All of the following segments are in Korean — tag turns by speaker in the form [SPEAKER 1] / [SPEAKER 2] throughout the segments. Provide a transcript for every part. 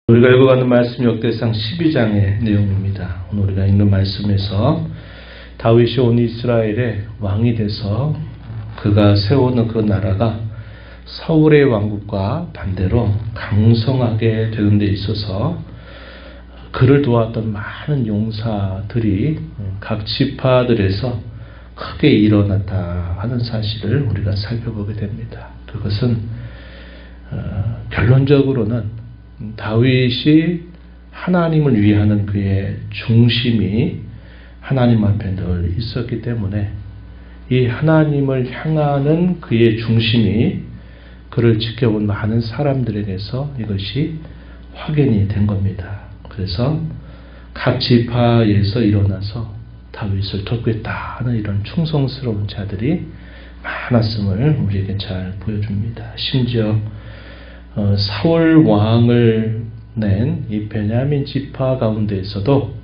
[SPEAKER 1] 우리가 읽어가는 말씀 역대상 12장의 내용입니다. 오늘 우리가 읽는 말씀에서 다윗이 온 이스라엘의 왕이 돼서 그가 세우는 그 나라가 사울의 왕국과 반대로 강성하게 되는 데 있어서 그를 도왔던 많은 용사들이 각 지파들에서 크게 일어났다 하는 사실을 우리가 살펴보게 됩니다. 그것은 결론적으로는 다윗이 하나님을 위하는 그의 중심이 하나님 앞에 늘 있었기 때문에 이 하나님을 향하는 그의 중심이 그를 지켜본 많은 사람들에게서 이것이 확인이 된 겁니다. 그래서 각 지파에서 일어나서 다윗을 돕겠다 하는 이런 충성스러운 자들이 많았음을 우리에게 잘 보여줍니다. 심지어 사울 왕을 낸 이 베냐민 지파 가운데에서도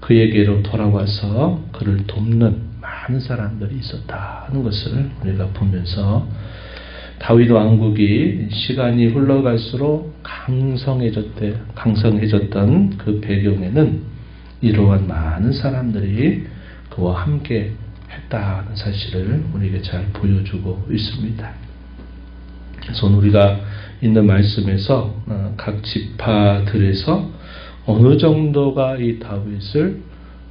[SPEAKER 1] 그에게로 돌아와서 그를 돕는 많은 사람들이 있었다 하는 것을 우리가 보면서 다윗 왕국이 시간이 흘러갈수록 강성해졌던 그 배경에는 이러한 많은 사람들이 그와 함께 했다는 사실을 우리에게 잘 보여주고 있습니다. 그래서 우리가 있는 말씀에서 각 지파들에서 어느 정도가 이 다윗을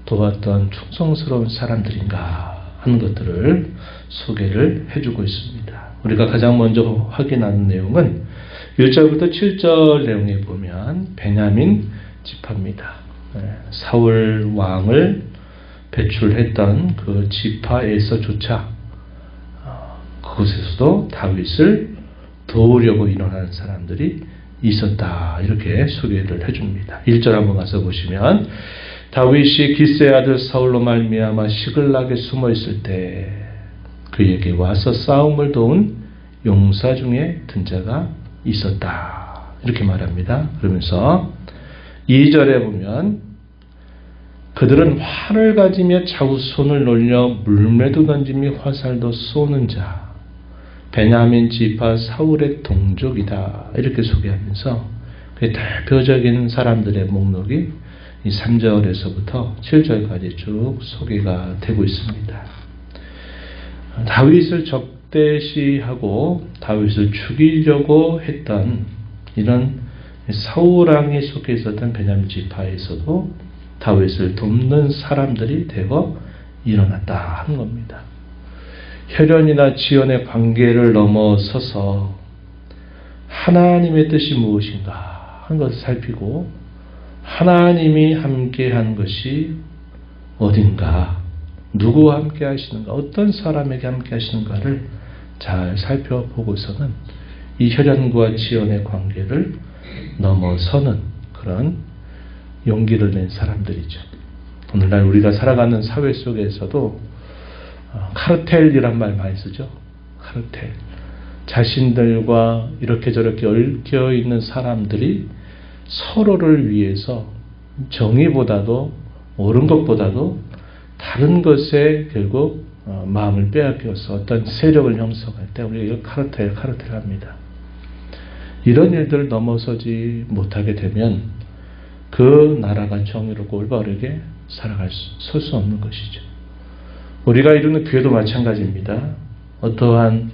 [SPEAKER 1] 도왔던 충성스러운 사람들인가 하는 것들을 소개를 해주고 있습니다. 우리가 가장 먼저 확인하는 내용은 1절부터 7절 내용에 보면 베냐민 지파입니다. 사울 왕을 배출했던 그 지파에서조차 그곳에서도 다윗을 도우려고 일어나는 사람들이 있었다. 이렇게 소개를 해줍니다. 1절 한번 가서 보시면 다윗이 기스의 아들 사울로 말미암아 시글락에 숨어 있을 때 그에게 와서 싸움을 도운 용사 중에 든 자가 있었다. 이렇게 말합니다. 그러면서 2절에 보면 그들은 활을 가지며 좌우손을 놀려 물매도 던지며 화살도 쏘는 자 베냐민 지파 사울의 동족이다. 이렇게 소개하면서 그 대표적인 사람들의 목록이 이 3절에서부터 7절까지 쭉 소개가 되고 있습니다. 다윗을 적대시하고 다윗을 죽이려고 했던 이런 사울 왕이 속해 있었던 베냐민 지파에서도 다윗을 돕는 사람들이 대거 일어났다 하는 겁니다. 혈연이나 지연의 관계를 넘어서서 하나님의 뜻이 무엇인가 하는 것을 살피고 하나님이 함께한 것이 어딘가, 누구와 함께 하시는가, 어떤 사람에게 함께 하시는가를 잘 살펴보고서는 이 혈연과 지연의 관계를 넘어서는 그런 용기를 낸 사람들이죠. 오늘날 우리가 살아가는 사회 속에서도 카르텔이란 말 많이 쓰죠. 카르텔. 자신들과 이렇게 저렇게 얽혀 있는 사람들이 서로를 위해서 정의보다도 옳은 것보다도 다른 것에 결국 마음을 빼앗겨서 어떤 세력을 형성할 때 우리가 이걸 카르텔 합니다. 이런 일들을 넘어서지 못하게 되면 그 나라가 정의롭고 올바르게 설 수 없는 것이죠. 우리가 이루는 교회도 마찬가지입니다. 어떠한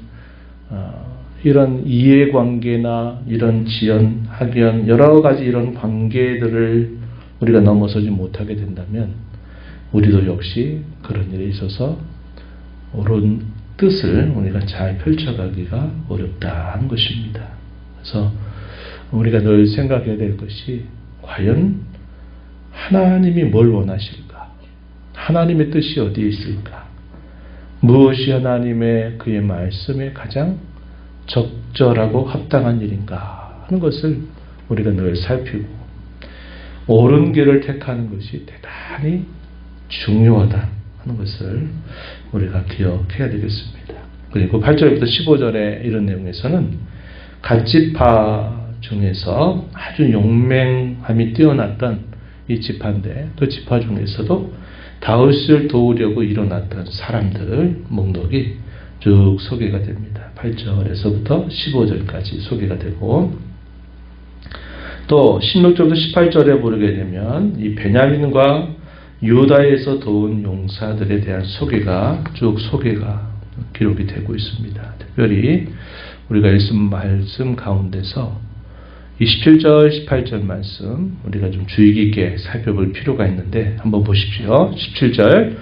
[SPEAKER 1] 이런 이해관계나 이런 지연, 학연 여러 가지 이런 관계들을 우리가 넘어서지 못하게 된다면 우리도 역시 그런 일에 있어서 옳은 뜻을 우리가 잘 펼쳐가기가 어렵다 하는 것입니다. 그래서 우리가 늘 생각해야 될 것이 과연 하나님이 뭘 원하실까? 하나님의 뜻이 어디에 있을까? 무엇이 하나님의 그의 말씀에 가장 적절하고 합당한 일인가 하는 것을 우리가 늘 살피고 옳은 길을 택하는 것이 대단히 중요하다 하는 것을 우리가 기억해야 되겠습니다. 그리고 8절부터 15절의 이런 내용에서는 각 지파 중에서 아주 용맹함이 뛰어났던 이 지파인데 그 지파 중에서도 다윗을 도우려고 일어났던 사람들 목록이 쭉 소개가 됩니다. 8절에서부터 15절까지 소개가 되고 또 16절부터 18절에 보게 되면 이 베냐민과 유다에서 도운 용사들에 대한 소개가 기록이 되고 있습니다. 특별히 우리가 읽은 말씀 가운데서 27절, 18절 말씀 우리가 좀 주의 깊게 살펴볼 필요가 있는데 한번 보십시오. 17절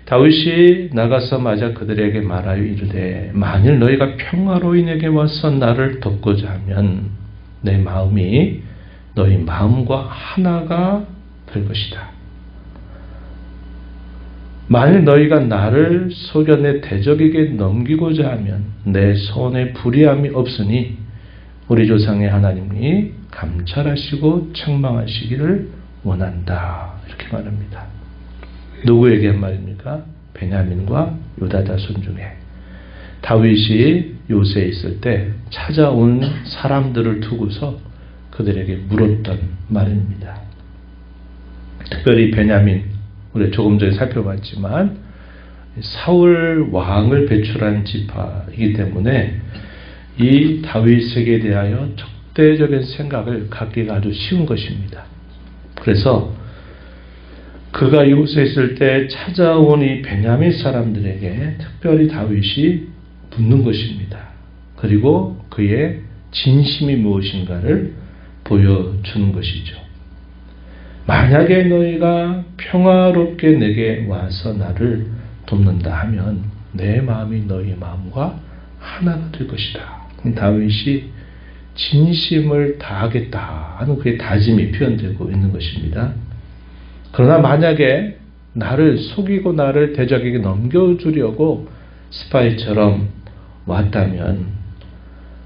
[SPEAKER 1] 다윗이 나가서 맞아 그들에게 말하여 이르되 만일 너희가 평화로인에게 와서 나를 돕고자 하면 내 마음이 너희 마음과 하나가 될 것이다. 만일 너희가 나를 속여 내 대적에게 넘기고자 하면 내 손에 불의함이 없으니 우리 조상의 하나님이 감찰하시고 책망하시기를 원한다. 이렇게 말합니다. 누구에게 한 말입니까? 베냐민과 유다 자손 중에 다윗이 요새에 있을 때 찾아온 사람들을 두고서 그들에게 물었던 말입니다. 특별히 베냐민, 우리 조금 전에 살펴봤지만 사울 왕을 배출한 지파이기 때문에 이 다윗에게 대하여 적대적인 생각을 갖기가 아주 쉬운 것입니다. 그래서 그가 이곳에 있을 때 찾아온 이 베냐민 사람들에게 특별히 다윗이 묻는 것입니다. 그리고 그의 진심이 무엇인가를 보여주는 것이죠. 만약에 너희가 평화롭게 내게 와서 나를 돕는다 하면 내 마음이 너희 마음과 하나가 될 것이다. 다윗이 진심을 다하겠다 하는 그의 다짐이 표현되고 있는 것입니다. 그러나 만약에 나를 속이고 나를 대적에게 넘겨주려고 스파이처럼 왔다면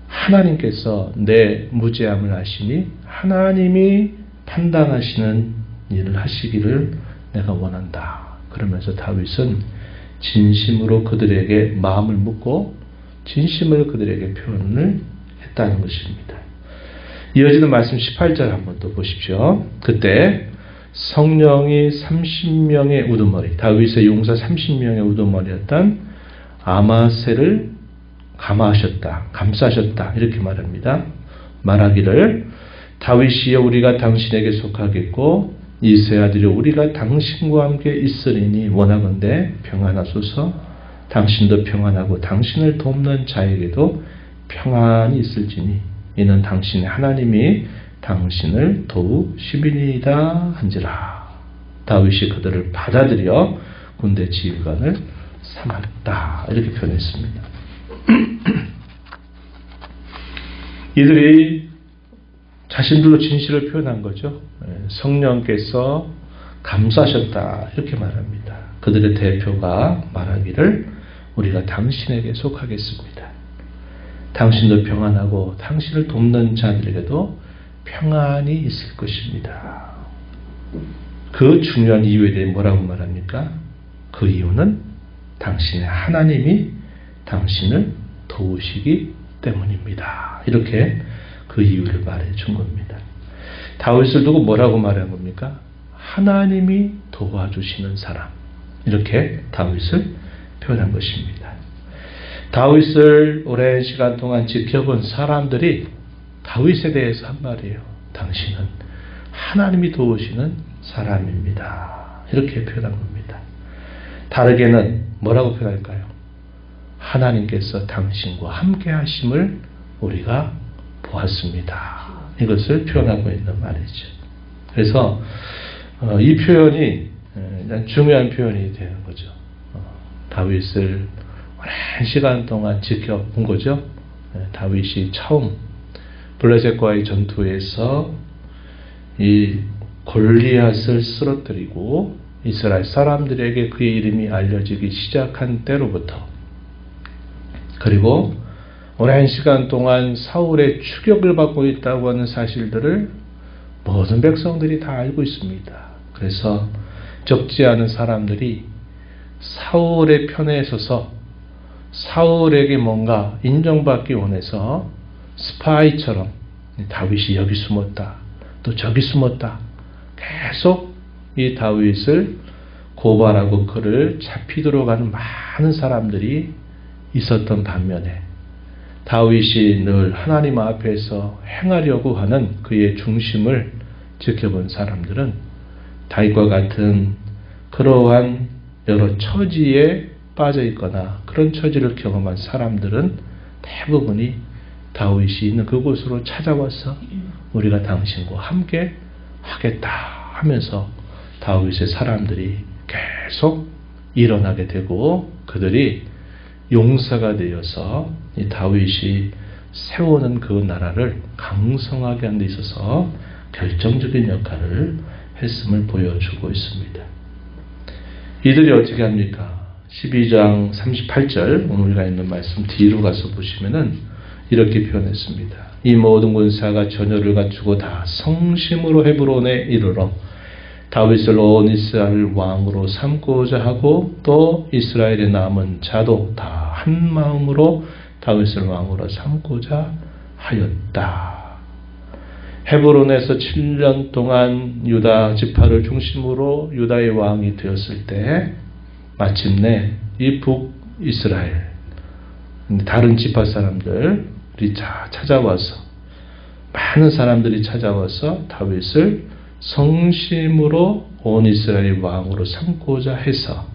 [SPEAKER 1] 하나님께서 내 무죄함을 아시니 하나님이 판단하시는 일을 하시기를 내가 원한다. 그러면서 다윗은 진심으로 그들에게 마음을 묻고 진심을 그들에게 표현을 했다는 것입니다. 이어지는 말씀 18절 한번 또 보십시오. 그때 성령이 30명의 우두머리, 다윗의 용사 30명의 우두머리였던 아마셀을 감싸셨다. 이렇게 말합니다. 말하기를 다윗이여 우리가 당신에게 속하겠고 이세 아들이여 우리가 당신과 함께 있으리니 원하건대 평안하소서. 당신도 평안하고 당신을 돕는 자에게도 평안이 있을지니 이는 당신의 하나님이 당신을 도우심이니이다 한지라. 다윗이 그들을 받아들여 군대 지휘관을 삼았다. 이렇게 표현했습니다. 이들이 자신들로 진실을 표현한 거죠. 성령께서 감싸셨다. 이렇게 말합니다. 그들의 대표가 말하기를 우리가 당신에게 속하겠습니다. 당신도 평안하고 당신을 돕는 자들에게도 평안이 있을 것입니다. 그 중요한 이유에 대해 뭐라고 말합니까? 그 이유는 당신의 하나님이 당신을 도우시기 때문입니다. 이렇게 그 이유를 말해 준 겁니다. 다윗을 두고 뭐라고 말한 겁니까? 하나님이 도와주시는 사람. 이렇게 다윗을 표현한 것입니다. 다윗을 오랜 시간 동안 지켜본 사람들이 다윗에 대해서 한 말이에요. 당신은 하나님이 도우시는 사람입니다. 이렇게 표현한 겁니다. 다르게는 뭐라고 표현할까요? 하나님께서 당신과 함께 하심을 우리가 보았습니다. 이것을 표현하고 있는 말이죠. 그래서 이 표현이 중요한 표현이 되는 거죠. 다윗을 오랜 시간 동안 지켜본 거죠. 다윗이 처음 블레셋과의 전투에서 이 골리앗을 쓰러뜨리고 이스라엘 사람들에게 그의 이름이 알려지기 시작한 때로부터, 그리고 오랜 시간 동안 사울의 추격을 받고 있다고 하는 사실들을 모든 백성들이 다 알고 있습니다. 그래서 적지 않은 사람들이 사울의 편에 서서 사울에게 뭔가 인정받기 원해서 스파이처럼 다윗이 여기 숨었다, 또 저기 숨었다, 계속 이 다윗을 고발하고 그를 잡히도록 하는 많은 사람들이 있었던 반면에 다윗이 늘 하나님 앞에서 행하려고 하는 그의 중심을 지켜본 사람들은 다윗과 같은 그러한 여러 처지에 빠져 있거나 그런 처지를 경험한 사람들은 대부분이 다윗이 있는 그곳으로 찾아와서 우리가 당신과 함께 하겠다 하면서 다윗의 사람들이 계속 일어나게 되고 그들이 용사가 되어서 이 다윗이 세우는 그 나라를 강성하게 하는 데 있어서 결정적인 역할을 했음을 보여주고 있습니다. 이들이 어떻게 합니까? 12장 38절 오늘가 있는 말씀 뒤로 가서 보시면은 이렇게 표현했습니다. 이 모든 군사가 전열을 갖추고 다 성심으로 헤브론에 이르러 다윗을 온 이스라엘 왕으로 삼고자 하고 또 이스라엘에 남은 자도 다 한 마음으로 다윗을 왕으로 삼고자 하였다. 헤브론에서 7년 동안 유다 지파를 중심으로 유다의 왕이 되었을 때 마침내 이 북이스라엘 다른 지파 사람들이 찾아와서 많은 사람들이 찾아와서 다윗을 성심으로 온 이스라엘 왕으로 삼고자 해서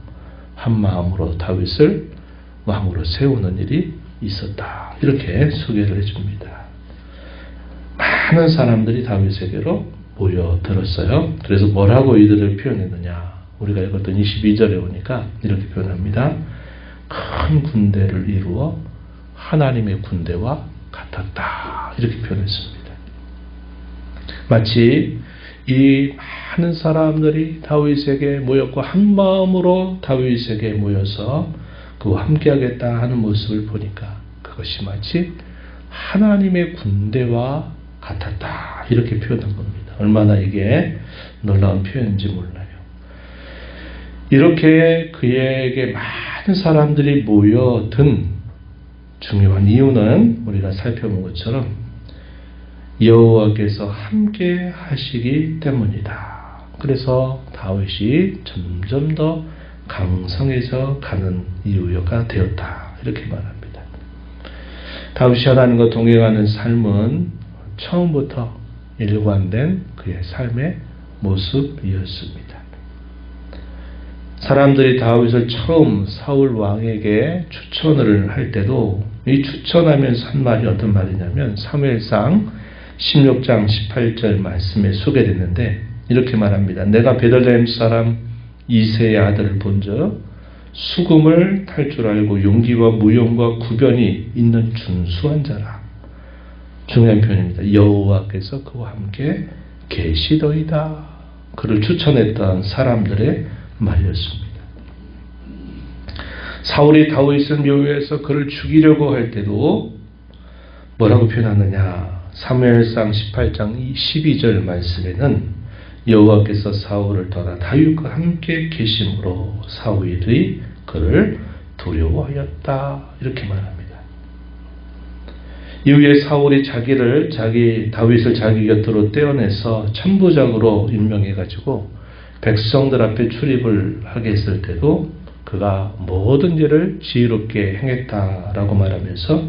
[SPEAKER 1] 한 마음으로 다윗을 왕으로 세우는 일이 있었다. 이렇게 소개를 해줍니다. 많은 사람들이 다윗에게로 모여들었어요. 그래서 뭐라고 이들을 표현했느냐. 우리가 읽었던 22절에 오니까 이렇게 표현합니다. 큰 군대를 이루어 하나님의 군대와 같았다. 이렇게 표현했습니다. 마치 이 많은 사람들이 다윗에게 모였고 한 마음으로 다윗에게 모여서 그와 함께하겠다 하는 모습을 보니까 그것이 마치 하나님의 군대와 같았다. 이렇게 표현한 겁니다. 얼마나 이게 놀라운 표현인지 몰라요. 이렇게 그에게 많은 사람들이 모여든 중요한 이유는 우리가 살펴본 것처럼 여호와께서 함께 하시기 때문이다. 그래서 다윗이 점점 더 강성해져 가는 이유가 되었다. 이렇게 말합니다. 다윗이 하나님과 동행하는 삶은 처음부터 일관된 그의 삶의 모습이었습니다. 사람들이 다윗을 처음 사울 왕에게 추천을 할 때도 이 추천하면서 한 말이 어떤 말이냐면 사무엘상 16장 18절 말씀에 소개됐는데 이렇게 말합니다. 내가 베들레헴 사람 이새의 아들을 본즉 수금을 탈 줄 알고 용기와 무용과 구변이 있는 준수한 자라. 중요한 표현입니다. 여호와께서 그와 함께 계시더이다. 그를 추천했던 사람들의 말이었습니다. 사울이 다윗을 묘해서 그를 죽이려고 할 때도 뭐라고 표현하느냐. 사무엘상 18장 12절 말씀에는 여호와께서 사울을 떠나 다윗과 함께 계심으로 사울이 그를 두려워하였다. 이렇게 말합니다. 이후에 사울이 다윗을 자기 곁으로 떼어내서 천부장으로 임명해가지고 백성들 앞에 출입을 하게 했을 때도 그가 모든 일을 지혜롭게 행했다라고 말하면서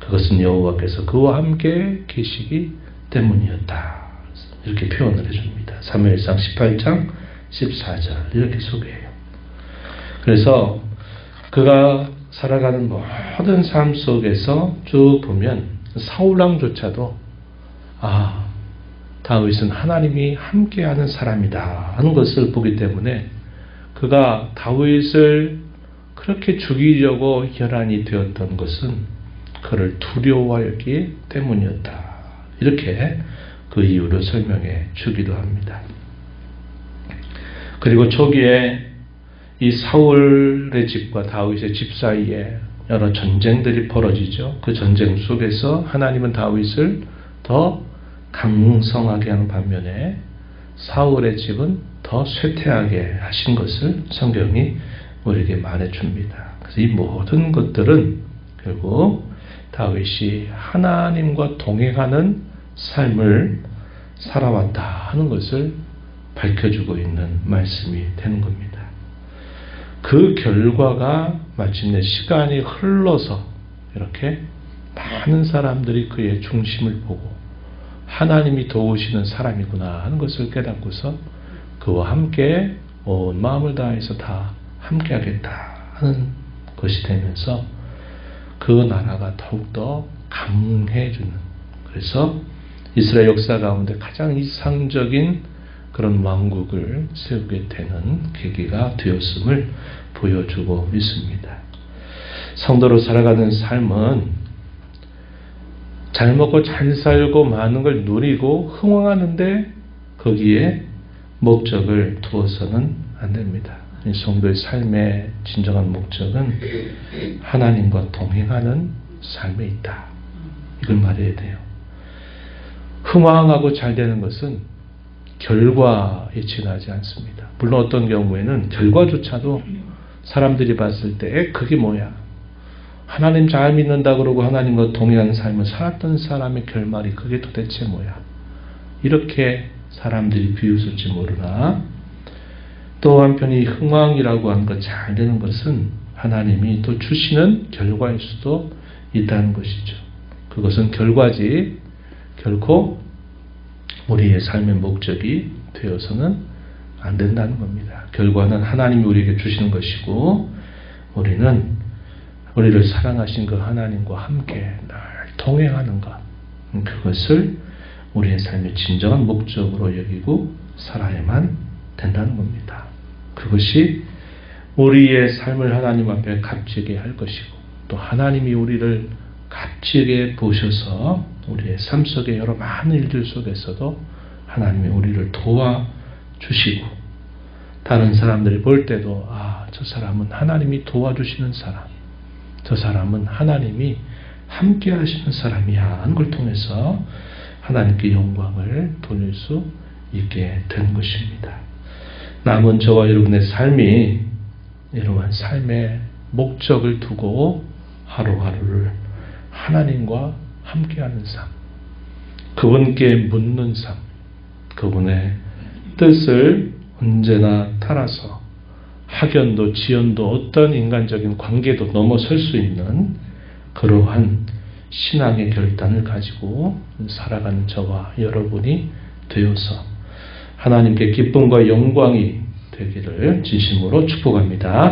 [SPEAKER 1] 그것은 여호와께서 그와 함께 계시기 때문이었다. 이렇게 표현을 해줍니다. 사무엘상 18장 14절 이렇게 소개해요. 그래서 그가 살아가는 모든 삶 속에서 쭉 보면 사울왕조차도 다윗은 하나님이 함께하는 사람이다 하는 것을 보기 때문에 그가 다윗을 그렇게 죽이려고 혈안이 되었던 것은 그를 두려워하였기 때문이었다. 이렇게 그 이유를 설명해 주기도 합니다. 그리고 초기에 이 사울의 집과 다윗의 집 사이에 여러 전쟁들이 벌어지죠. 그 전쟁 속에서 하나님은 다윗을 더 강성하게 하는 반면에 사울의 집은 더 쇠퇴하게 하신 것을 성경이 우리에게 말해줍니다. 그래서 이 모든 것들은 결국 다윗이 하나님과 동행하는 삶을 살아왔다 하는 것을 밝혀주고 있는 말씀이 되는 겁니다. 그 결과가 마침내 시간이 흘러서 이렇게 많은 사람들이 그의 중심을 보고 하나님이 도우시는 사람이구나 하는 것을 깨닫고서 그와 함께 온 마음을 다해서 다 함께 하겠다 하는 것이 되면서 그 나라가 더욱더 강해지는, 그래서 이스라엘 역사 가운데 가장 이상적인 그런 왕국을 세우게 되는 계기가 되었음을 보여주고 있습니다. 성도로 살아가는 삶은 잘 먹고 잘 살고 많은 걸 누리고 흥황하는데 거기에 목적을 두어서는 안 됩니다. 이 성도의 삶의 진정한 목적은 하나님과 동행하는 삶에 있다. 이걸 말해야 돼요. 흥황하고 잘 되는 것은 결과에 지나지 않습니다. 물론 어떤 경우에는 결과조차도 사람들이 봤을 때 그게 뭐야? 하나님 잘 믿는다 그러고 하나님과 동행하는 삶을 살았던 사람의 결말이 그게 도대체 뭐야? 이렇게 사람들이 비웃을지 모르나 또 한편 이 흥왕이라고 하는 것 잘 되는 것은 하나님이 또 주시는 결과일 수도 있다는 것이죠. 그것은 결과지 결코 우리의 삶의 목적이 되어서는 안 된다는 겁니다. 결과는 하나님이 우리에게 주시는 것이고 우리는 우리를 사랑하신 그 하나님과 함께 늘 동행하는 것, 그것을 우리의 삶의 진정한 목적으로 여기고 살아야만 된다는 겁니다. 그것이 우리의 삶을 하나님 앞에 값지게 할 것이고 또 하나님이 우리를 값지게 보셔서 우리의 삶 속의 여러 많은 일들 속에서도 하나님이 우리를 도와주시고 다른 사람들이 볼 때도 저 사람은 하나님이 도와주시는 사람, 저 사람은 하나님이 함께 하시는 사람이야 하는 걸 통해서 하나님께 영광을 돌릴 수 있게 되는 것입니다. 남은 저와 여러분의 삶이 이러한 삶의 목적을 두고 하루하루를 하나님과 함께하는 삶, 그분께 묻는 삶, 그분의 뜻을 언제나 따라서 학연도 지연도 어떤 인간적인 관계도 넘어설 수 있는 그러한 신앙의 결단을 가지고 살아가는 저와 여러분이 되어서 하나님께 기쁨과 영광이 되기를 진심으로 축복합니다.